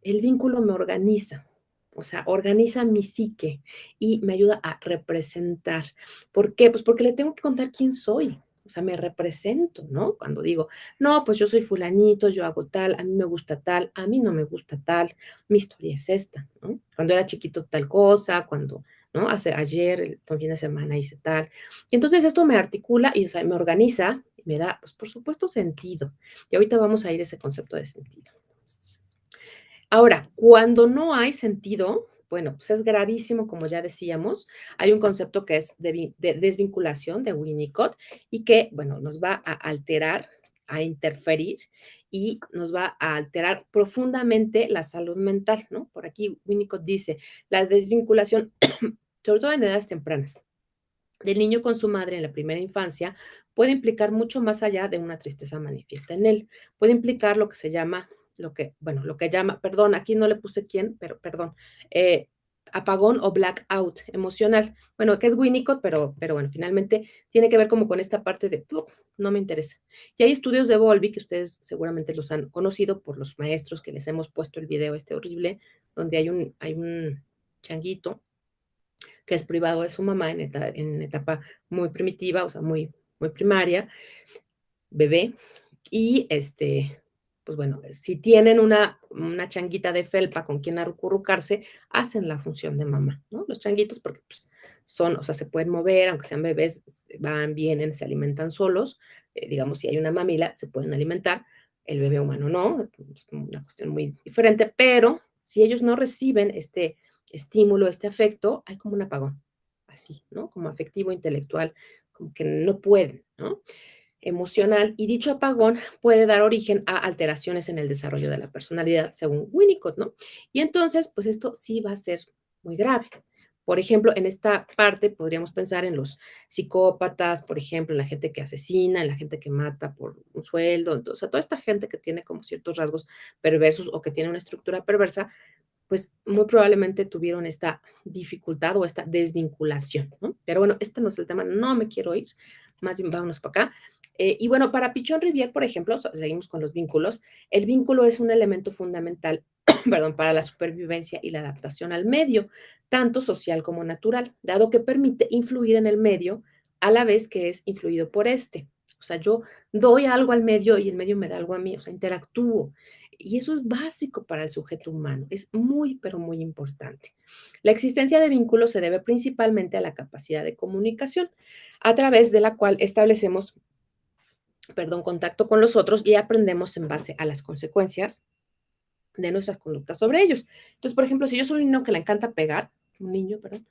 El vínculo me organiza, o sea, organiza mi psique y me ayuda a representar. ¿Por qué? Pues porque le tengo que contar quién soy. O sea, me represento, ¿no? Cuando digo, no, pues yo soy fulanito, yo hago tal, a mí me gusta tal, a mí no me gusta tal, mi historia es esta, ¿no? Cuando era chiquito tal cosa, cuando, ¿no? Ayer, el fin de semana hice tal. Y entonces esto me articula y, o sea, me organiza y me da, pues por supuesto, sentido. Y ahorita vamos a ir a ese concepto de sentido. Ahora, cuando no hay sentido, bueno, pues es gravísimo, como ya decíamos. Hay un concepto que es de desvinculación de Winnicott y que, bueno, nos va a alterar, a interferir y nos va a alterar profundamente la salud mental, ¿no? Por aquí Winnicott dice, la desvinculación, sobre todo en edades tempranas, del niño con su madre en la primera infancia puede implicar mucho más allá de una tristeza manifiesta en él. Puede implicar lo que se llama, lo que llama, perdón, aquí no le puse quién, pero perdón, eh, apagón o blackout emocional. Bueno, que es Winnicott, pero bueno, finalmente tiene que ver como con esta parte de, no me interesa. Y hay estudios de Bowlby que ustedes seguramente los han conocido por los maestros que les hemos puesto el video este horrible, donde hay un changuito que es privado de su mamá en etapa muy primitiva, o sea, muy primaria, bebé, y pues bueno, si tienen una changuita de felpa con quien acurrucarse, hacen la función de mamá, ¿no? Los changuitos, porque pues, son, o sea, se pueden mover, aunque sean bebés, van, vienen, se alimentan solos, digamos, si hay una mamila, se pueden alimentar, el bebé humano no, es una cuestión muy diferente, pero si ellos no reciben este estímulo, este afecto, hay como un apagón, así, ¿no? Como afectivo, intelectual, como que no pueden, ¿no? Emocional, y dicho apagón puede dar origen a alteraciones en el desarrollo de la personalidad, según Winnicott, ¿no? Y entonces, pues esto sí va a ser muy grave. Por ejemplo, en esta parte podríamos pensar en los psicópatas, por ejemplo, en la gente que asesina, en la gente que mata por un sueldo, entonces, o sea, toda esta gente que tiene como ciertos rasgos perversos o que tiene una estructura perversa, pues muy probablemente tuvieron esta dificultad o esta desvinculación, ¿no? Pero bueno, este no es el tema, no me quiero ir, más bien vámonos para acá. Y bueno, para Pichon Rivière, por ejemplo, seguimos con los vínculos, el vínculo es un elemento fundamental, perdón, para la supervivencia y la adaptación al medio, tanto social como natural, dado que permite influir en el medio a la vez que es influido por este. O sea, yo doy algo al medio y el medio me da algo a mí, o sea, interactúo. Y eso es básico para el sujeto humano, es muy, pero muy importante. La existencia de vínculos se debe principalmente a la capacidad de comunicación, a través de la cual establecemos, perdón, contacto con los otros y aprendemos en base a las consecuencias de nuestras conductas sobre ellos. Entonces, por ejemplo, si yo soy un niño que le encanta pegar, un niño, perdón,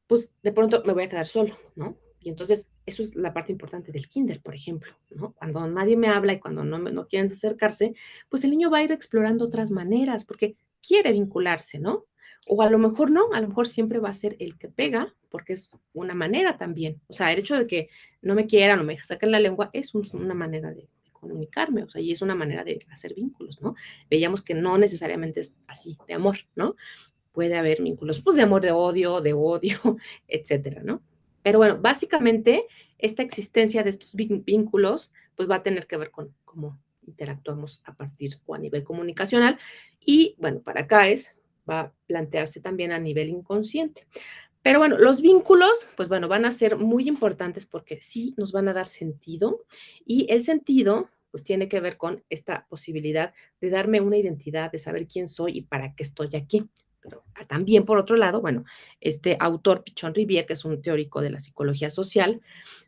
pues de pronto me voy a quedar solo, ¿no? Y entonces, eso es la parte importante del kinder, por ejemplo, ¿no? Cuando nadie me habla y cuando no quieren acercarse, pues el niño va a ir explorando otras maneras porque quiere vincularse, ¿no? O a lo mejor no, a lo mejor siempre va a ser el que pega, porque es una manera también. O sea, el hecho de que no me quieran o me saquen la lengua es una manera de comunicarme, o sea, y es una manera de hacer vínculos, ¿no? Veíamos que no necesariamente es así, de amor, ¿no? Puede haber vínculos, pues, de amor, de odio, etcétera, ¿no? Pero bueno, básicamente, esta existencia de estos vínculos, pues, va a tener que ver con cómo interactuamos a partir o a nivel comunicacional. Y bueno, para acá va a plantearse también a nivel inconsciente. Pero bueno, los vínculos, pues bueno, van a ser muy importantes porque sí nos van a dar sentido y el sentido, pues tiene que ver con esta posibilidad de darme una identidad, de saber quién soy y para qué estoy aquí. Pero también, por otro lado, bueno, este autor Pichon Rivière, que es un teórico de la psicología social,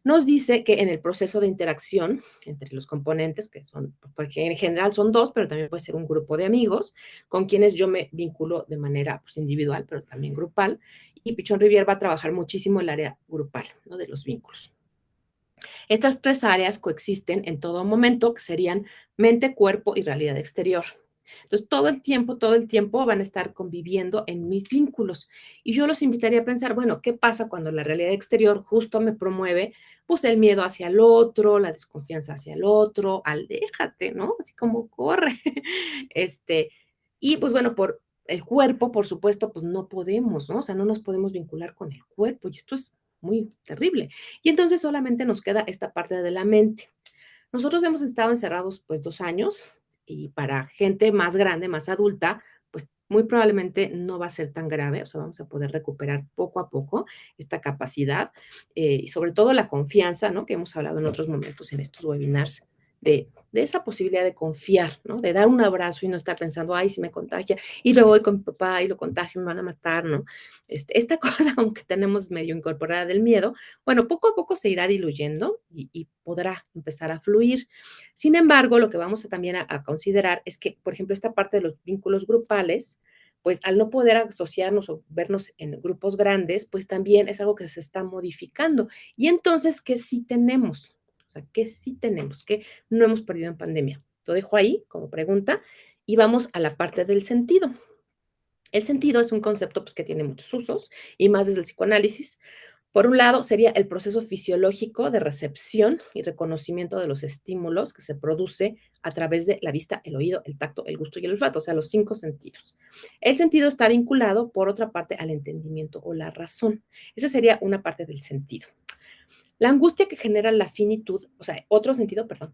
nos dice que en el proceso de interacción entre los componentes, que son, porque en general son dos, pero también puede ser un grupo de amigos, con quienes yo me vinculo de manera pues, individual, pero también grupal, y Pichon Rivière va a trabajar muchísimo el área grupal, ¿no? De los vínculos. Estas tres áreas coexisten en todo momento, que serían mente, cuerpo y realidad exterior. Entonces, todo el tiempo van a estar conviviendo en mis vínculos. Y yo los invitaría a pensar, bueno, ¿qué pasa cuando la realidad exterior justo me promueve, pues, el miedo hacia el otro, la desconfianza hacia el otro, aléjate, ¿no? Así como corre. Este, y pues bueno, por el cuerpo, por supuesto, pues no podemos, ¿no? O sea, no nos podemos vincular con el cuerpo y esto es muy terrible. Y entonces solamente nos queda esta parte de la mente. Nosotros hemos estado encerrados pues 2 años y para gente más grande, más adulta, pues muy probablemente no va a ser tan grave, o sea, vamos a poder recuperar poco a poco esta capacidad y sobre todo la confianza, ¿no? Que hemos hablado en otros momentos en estos webinars, de esa posibilidad de confiar, ¿no? De dar un abrazo y no estar pensando, ay, si me contagia, y luego voy con mi papá y lo contagio, me van a matar, ¿no? Esta cosa, aunque tenemos medio incorporada del miedo, bueno, poco a poco se irá diluyendo y podrá empezar a fluir. Sin embargo, lo que vamos también a considerar es que, por ejemplo, esta parte de los vínculos grupales, pues al no poder asociarnos o vernos en grupos grandes, pues también es algo que se está modificando. Y entonces, ¿qué sí tenemos? O sea, ¿qué sí tenemos? ¿Qué no hemos perdido en pandemia? Lo dejo ahí como pregunta y vamos a la parte del sentido. El sentido es un concepto pues, que tiene muchos usos y más desde el psicoanálisis. Por un lado, sería el proceso fisiológico de recepción y reconocimiento de los estímulos que se produce a través de la vista, el oído, el tacto, el gusto y el olfato, o sea, los 5 sentidos. El sentido está vinculado, por otra parte, al entendimiento o la razón. Esa sería una parte del sentido. La angustia que genera la finitud, o sea, otro sentido, perdón,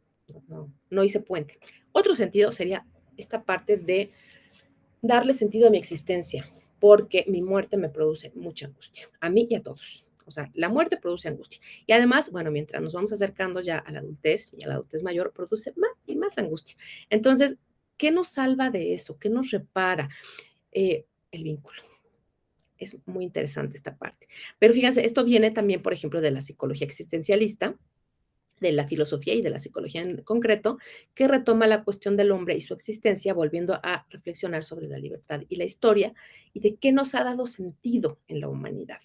no hice puente. Otro sentido sería esta parte de darle sentido a mi existencia, porque mi muerte me produce mucha angustia, a mí y a todos. O sea, la muerte produce angustia. Y además, bueno, mientras nos vamos acercando ya a la adultez y a la adultez mayor, produce más y más angustia. Entonces, ¿qué nos salva de eso? ¿Qué nos repara? El vínculo. Es muy interesante esta parte. Pero fíjense, esto viene también, por ejemplo, de la psicología existencialista, de la filosofía y de la psicología en concreto, que retoma la cuestión del hombre y su existencia, volviendo a reflexionar sobre la libertad y la historia y de qué nos ha dado sentido en la humanidad.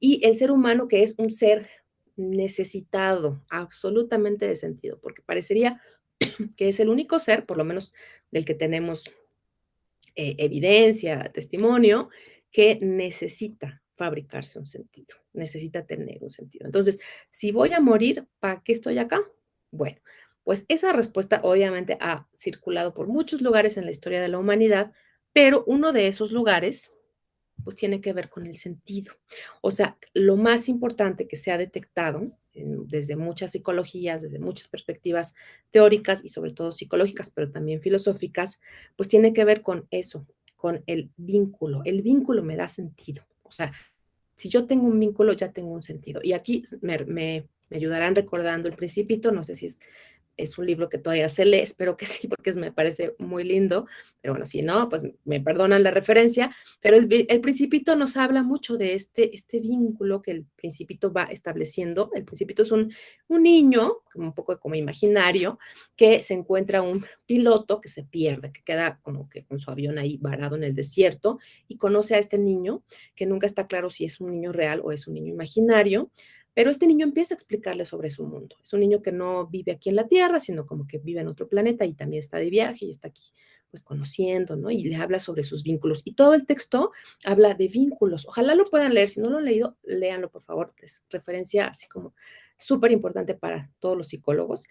Y el ser humano que es un ser necesitado absolutamente de sentido, porque parecería que es el único ser, por lo menos del que tenemos evidencia, testimonio, que necesita fabricarse un sentido, necesita tener un sentido. Entonces, si voy a morir, ¿para qué estoy acá? Bueno, pues esa respuesta obviamente ha circulado por muchos lugares en la historia de la humanidad, pero uno de esos lugares pues tiene que ver con el sentido. O sea, lo más importante que se ha detectado desde muchas psicologías, desde muchas perspectivas teóricas y sobre todo psicológicas, pero también filosóficas, pues tiene que ver con eso, con el vínculo. El vínculo me da sentido. O sea, si yo tengo un vínculo, ya tengo un sentido. Y aquí me ayudarán recordando El Principito, no sé si es un libro que todavía se lee, espero que sí, porque me parece muy lindo, pero bueno, si no, pues me perdonan la referencia, pero el Principito nos habla mucho de este vínculo que el Principito va estableciendo. El Principito es un niño, como un poco como imaginario, que se encuentra un piloto que se pierde, que queda como que con su avión ahí varado en el desierto y conoce a este niño que nunca está claro si es un niño real o es un niño imaginario, pero este niño empieza a explicarle sobre su mundo. Es un niño que no vive aquí en la Tierra, sino como que vive en otro planeta y también está de viaje y está aquí pues conociendo, ¿no? Y le habla sobre sus vínculos. Y todo el texto habla de vínculos. Ojalá lo puedan leer. Si no lo han leído, léanlo, por favor. Es referencia así como súper importante para todos los psicólogos.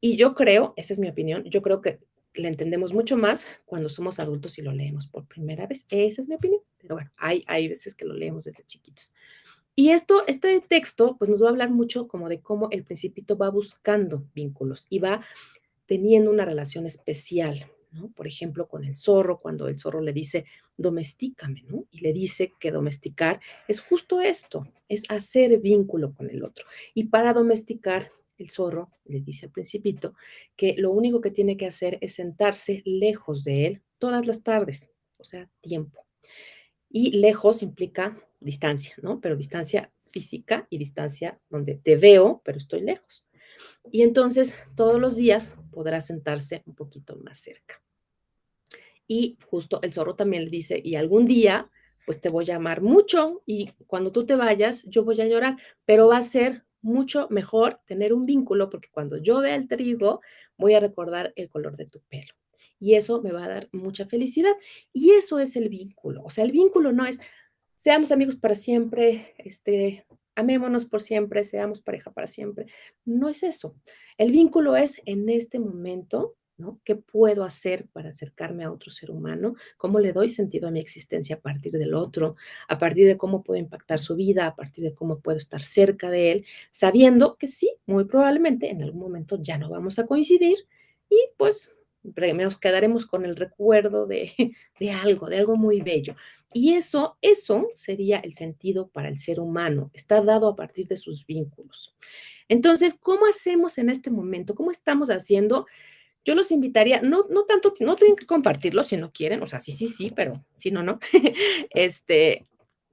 Y yo creo, esa es mi opinión, yo creo que le entendemos mucho más cuando somos adultos y lo leemos por primera vez. Esa es mi opinión. Pero bueno, hay veces que lo leemos desde chiquitos. Y este texto, pues nos va a hablar mucho como de cómo el principito va buscando vínculos y va teniendo una relación especial, ¿no? Por ejemplo, con el zorro, cuando el zorro le dice, domestícame, ¿no? Y le dice que domesticar es justo esto, es hacer vínculo con el otro. Y para domesticar, el zorro le dice al principito que lo único que tiene que hacer es sentarse lejos de él todas las tardes, o sea, tiempo. Y lejos implica distancia, ¿no? Pero distancia física y distancia donde te veo, pero estoy lejos. Y entonces todos los días podrá sentarse un poquito más cerca. Y justo el zorro también le dice, y algún día, pues te voy a amar mucho y cuando tú te vayas, yo voy a llorar, pero va a ser mucho mejor tener un vínculo porque cuando yo vea el trigo, voy a recordar el color de tu pelo. Y eso me va a dar mucha felicidad. Y eso es el vínculo. O sea, el vínculo no es seamos amigos para siempre, amémonos por siempre, seamos pareja para siempre. No es eso. El vínculo es en este momento, ¿no? ¿Qué puedo hacer para acercarme a otro ser humano? ¿Cómo le doy sentido a mi existencia a partir del otro? A partir de cómo puedo impactar su vida, a partir de cómo puedo estar cerca de él, sabiendo que sí, muy probablemente en algún momento ya no vamos a coincidir y pues nos quedaremos con el recuerdo de algo muy bello. Y eso sería el sentido para el ser humano, está dado a partir de sus vínculos. Entonces, ¿cómo hacemos en este momento? ¿Cómo estamos haciendo? Yo los invitaría, no tanto, no tienen que compartirlo si no quieren, o sea, sí, sí, sí, pero si no, no. Este,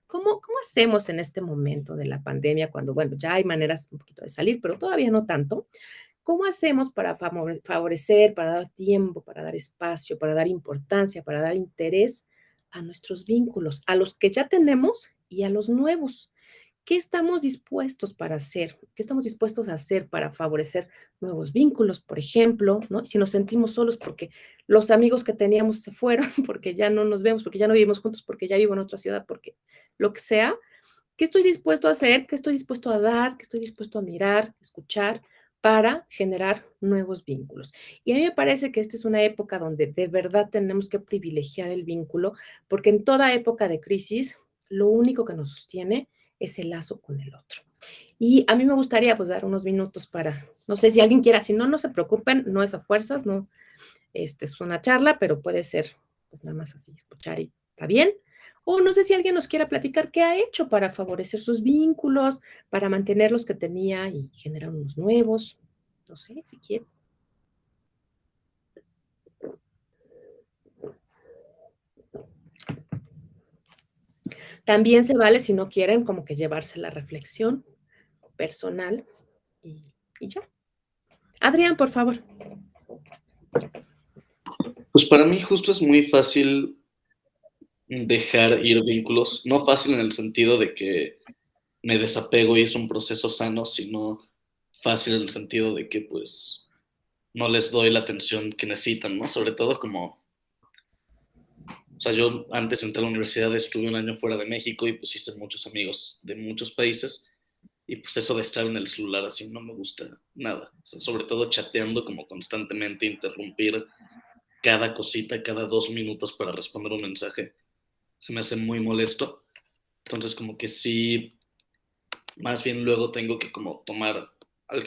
¿cómo hacemos en este momento de la pandemia cuando, bueno, ya hay maneras un poquito de salir, pero todavía no tanto? ¿Cómo hacemos para favorecer, para dar tiempo, para dar espacio, para dar importancia, para dar interés a nuestros vínculos, a los que ya tenemos y a los nuevos? ¿Qué estamos dispuestos para hacer? ¿Qué estamos dispuestos a hacer para favorecer nuevos vínculos, por ejemplo, ¿no? Si nos sentimos solos porque los amigos que teníamos se fueron, porque ya no nos vemos, porque ya no vivimos juntos, porque ya vivo en otra ciudad, porque lo que sea, ¿qué estoy dispuesto a hacer? ¿Qué estoy dispuesto a dar? ¿Qué estoy dispuesto a mirar, escuchar para generar nuevos vínculos? Y a mí me parece que esta es una época donde de verdad tenemos que privilegiar el vínculo, porque en toda época de crisis, lo único que nos sostiene es el lazo con el otro. Y a mí me gustaría pues dar unos minutos para, no sé si alguien quiera, si no, no se preocupen, no es a fuerzas, no, es una charla, pero puede ser pues nada más así, escuchar y está bien. O no sé si alguien nos quiera platicar qué ha hecho para favorecer sus vínculos, para mantener los que tenía y generar unos nuevos. No sé, si quieren. También se vale si no quieren como que llevarse la reflexión personal y ya. Adrián, por favor. Pues para mí justo es muy fácil dejar ir vínculos, no fácil en el sentido de que me desapego y es un proceso sano, sino fácil en el sentido de que pues no les doy la atención que necesitan, ¿no? Sobre todo como, o sea, yo antes de entrar a la universidad estuve un año fuera de México y pues hice muchos amigos de muchos países y pues eso de estar en el celular así no me gusta nada, o sea, sobre todo chateando como constantemente, interrumpir cada cosita, cada 2 minutos para responder un mensaje, se me hace muy molesto. Entonces como que sí, más bien luego tengo que como tomar,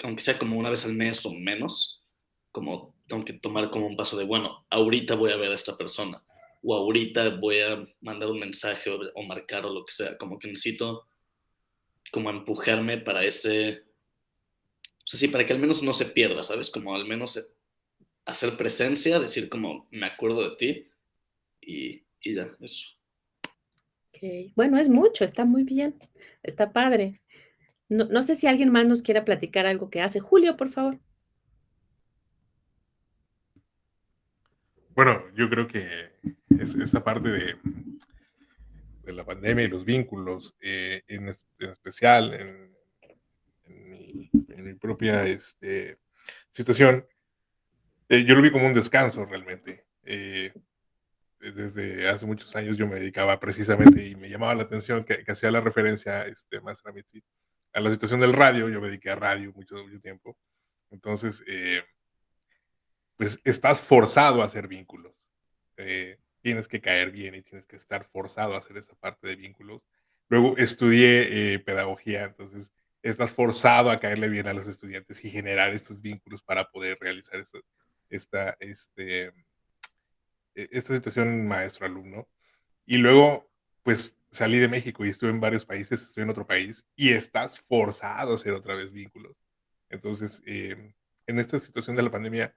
aunque sea como una vez al mes o menos, como tengo que tomar como un paso de, bueno, ahorita voy a ver a esta persona o ahorita voy a mandar un mensaje o marcar o lo que sea, como que necesito como empujarme para ese, o sea, sí, para que al menos no se pierda, ¿sabes? Como al menos hacer presencia, decir como me acuerdo de ti y ya, eso. Okay. Bueno, es mucho, está muy bien, está padre. No, no sé si alguien más nos quiera platicar algo que hace. Julio, por favor. Bueno, yo creo que esta parte de la pandemia y los vínculos, en especial en mi propia situación, yo lo vi como un descanso realmente. desde hace muchos años yo me dedicaba precisamente y me llamaba la atención que hacía la referencia, maestra Mitzi, a la situación del radio. Yo me dediqué a radio mucho tiempo. Entonces, pues estás forzado a hacer vínculos. Tienes que caer bien y tienes que estar forzado a hacer esa parte de vínculos. Luego estudié pedagogía, entonces estás forzado a caerle bien a los estudiantes y generar estos vínculos para poder realizar esta, este, esta situación maestro-alumno. Y luego, pues salí de México y estuve en varios países, estoy en otro país y estás forzado a hacer otra vez vínculos. Entonces, en esta situación de la pandemia,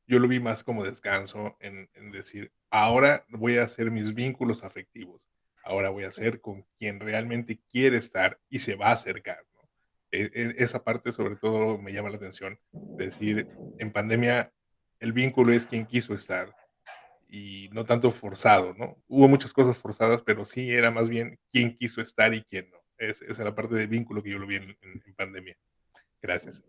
yo lo vi más como descanso en decir, ahora voy a hacer mis vínculos afectivos, ahora voy a hacer con quien realmente quiere estar y se va a acercar, ¿no? Esa parte sobre todo me llama la atención, de decir, en pandemia el vínculo es quien quiso estar y no tanto forzado, ¿no? Hubo muchas cosas forzadas, pero sí era más bien quién quiso estar y quién no. Esa es la parte de vínculo que yo lo vi en pandemia. Gracias.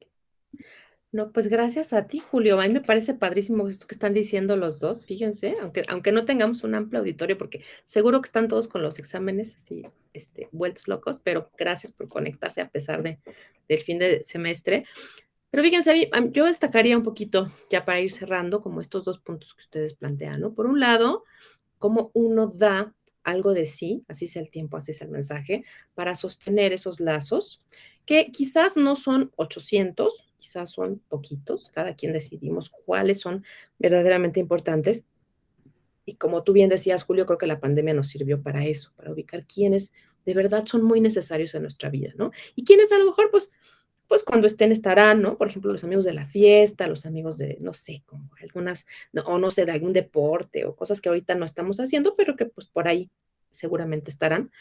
No, pues gracias a ti, Julio. A mí me parece padrísimo esto que están diciendo los dos, fíjense, aunque no tengamos un amplio auditorio, porque seguro que están todos con los exámenes así, vueltos locos, pero gracias por conectarse a pesar del fin de semestre. Pero fíjense, yo destacaría un poquito, ya para ir cerrando, como estos dos puntos que ustedes plantean, ¿no? Por un lado, cómo uno da algo de sí, así sea el tiempo, así sea el mensaje, para sostener esos lazos, que quizás no son 800, quizás son poquitos, cada quien decidimos cuáles son verdaderamente importantes. Y como tú bien decías, Julio, creo que la pandemia nos sirvió para eso, para ubicar quiénes de verdad son muy necesarios en nuestra vida, ¿no? Y quiénes a lo mejor, pues cuando estén estarán, ¿no? Por ejemplo, los amigos de la fiesta, los amigos de, no sé, como algunas, o no sé, de algún deporte o cosas que ahorita no estamos haciendo, pero que pues por ahí seguramente estarán.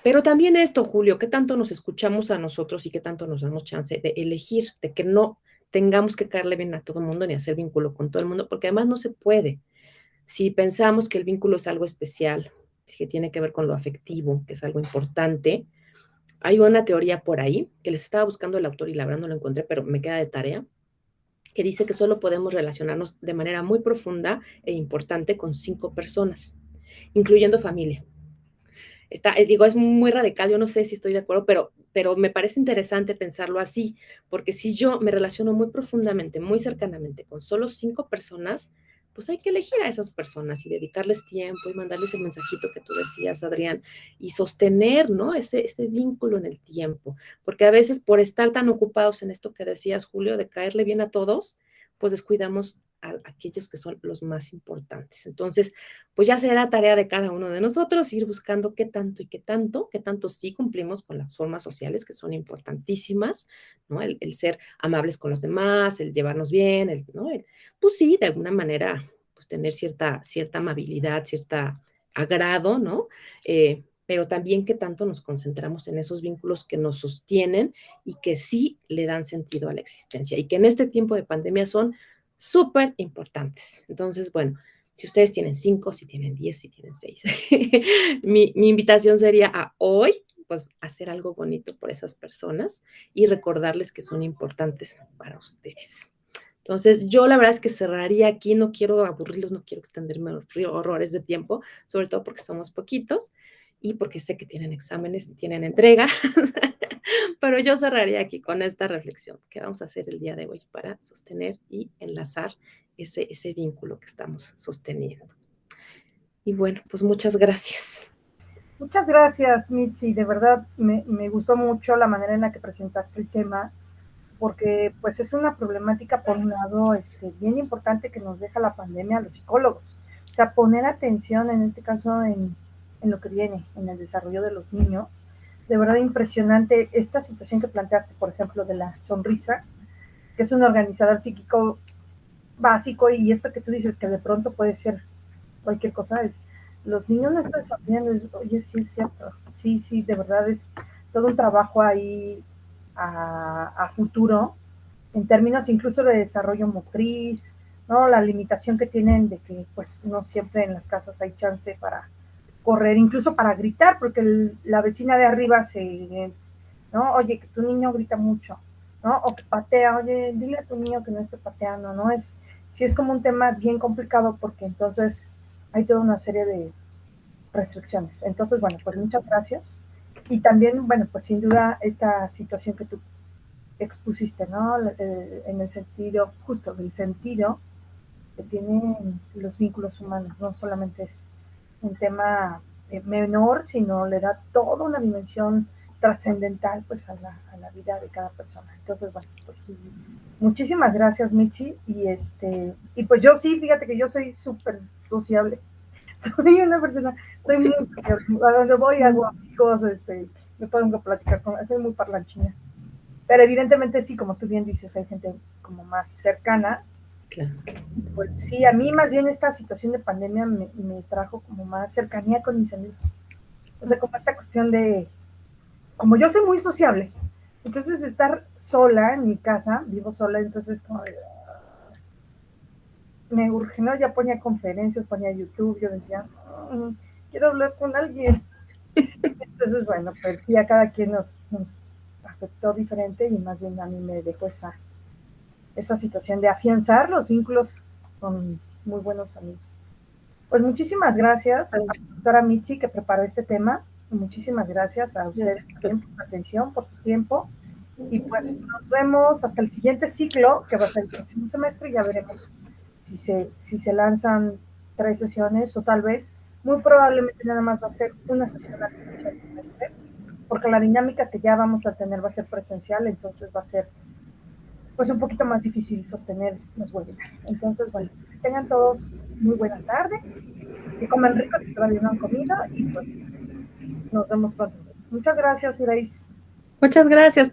Pero también esto, Julio, qué tanto nos escuchamos a nosotros y qué tanto nos damos chance de elegir, de que no tengamos que caerle bien a todo el mundo ni hacer vínculo con todo el mundo, porque además no se puede. Si pensamos que el vínculo es algo especial, que tiene que ver con lo afectivo, que es algo importante, hay una teoría por ahí que les estaba buscando el autor y la verdad no lo encontré, pero me queda de tarea, que dice que solo podemos relacionarnos de manera muy profunda e importante con 5 personas, incluyendo familia. Digo, es muy radical, yo no sé si estoy de acuerdo, pero me parece interesante pensarlo así, porque si yo me relaciono muy profundamente, muy cercanamente con solo 5 personas, pues hay que elegir a esas personas y dedicarles tiempo y mandarles el mensajito que tú decías, Adrián, y sostener, ¿no? Ese vínculo en el tiempo, porque a veces por estar tan ocupados en esto que decías, Julio, de caerle bien a todos, pues descuidamos a aquellos que son los más importantes. Entonces, pues ya será tarea de cada uno de nosotros ir buscando qué tanto y qué tanto sí cumplimos con las formas sociales que son importantísimas, ¿no? El ser amables con los demás, el llevarnos bien, ¿no? Pues sí, de alguna manera, pues tener cierta amabilidad, cierta agrado, ¿no? Pero también qué tanto nos concentramos en esos vínculos que nos sostienen y que sí le dan sentido a la existencia y que en este tiempo de pandemia son súper importantes. Entonces, bueno, si ustedes tienen 5, si tienen 10, si tienen 6, mi invitación sería a hoy, pues, hacer algo bonito por esas personas y recordarles que son importantes para ustedes. Entonces, yo la verdad es que cerraría aquí, no quiero aburrirlos, no quiero extenderme horrores de tiempo, sobre todo porque somos poquitos y porque sé que tienen exámenes, tienen entrega, pero yo cerraría aquí con esta reflexión que vamos a hacer el día de hoy para sostener y enlazar ese vínculo que estamos sosteniendo. Y bueno, pues muchas gracias. Muchas gracias, Mitzi. De verdad me gustó mucho la manera en la que presentaste el tema, porque pues es una problemática, por un lado, bien importante que nos deja la pandemia a los psicólogos. O sea, poner atención en este caso en lo que viene, en el desarrollo de los niños. De verdad impresionante esta situación que planteaste, por ejemplo, de la sonrisa, que es un organizador psíquico básico, y esto que tú dices que de pronto puede ser cualquier cosa, es los niños no están sonriendo, oye, sí es cierto, sí, de verdad es todo un trabajo ahí a futuro, en términos incluso de desarrollo motriz, ¿no? La limitación que tienen de que pues no siempre en las casas hay chance para correr, incluso para gritar, porque la vecina de arriba ¿no? Oye, que tu niño grita mucho, ¿no? O que patea, oye, dile a tu niño que no esté pateando, ¿no? Sí es como un tema bien complicado porque entonces hay toda una serie de restricciones. Entonces, bueno, pues muchas gracias. Y también, bueno, pues sin duda esta situación que tú expusiste, ¿no? En el sentido, justo del sentido que tienen los vínculos humanos, no solamente es un tema menor, sino le da toda una dimensión trascendental pues a la vida de cada persona. Entonces, bueno, pues muchísimas gracias, Michi, y pues yo sí, fíjate que yo soy súper sociable. Soy una persona, soy muy sociable. A donde voy hago amigos, me pongo a platicar soy muy parlanchina. Pero evidentemente sí, como tú bien dices, hay gente como más cercana. Claro. Pues sí, a mí más bien esta situación de pandemia me trajo como más cercanía con mis amigos. O sea, como esta cuestión de, como yo soy muy sociable, entonces estar sola en mi casa, vivo sola, entonces como me urge, ¿no? Ya ponía conferencias, ponía YouTube, yo decía, quiero hablar con alguien. Entonces, bueno, pues sí, a cada quien nos afectó diferente y más bien a mí me dejó esa situación de afianzar los vínculos con muy buenos amigos. Pues muchísimas gracias a la doctora Michi que preparó este tema. Muchísimas gracias a ustedes también por su atención, por su tiempo. Y pues nos vemos hasta el siguiente ciclo, que va a ser el próximo semestre. Ya veremos si se lanzan 3 sesiones o tal vez, muy probablemente nada más va a ser una sesión al inicio del semestre, porque la dinámica que ya vamos a tener va a ser presencial, entonces va a ser pues un poquito más difícil sostener los webinars. Entonces, bueno, que tengan todos muy buena tarde, que coman rico si todavía no han comido y pues nos vemos pronto. Muchas gracias, Irais. Muchas gracias.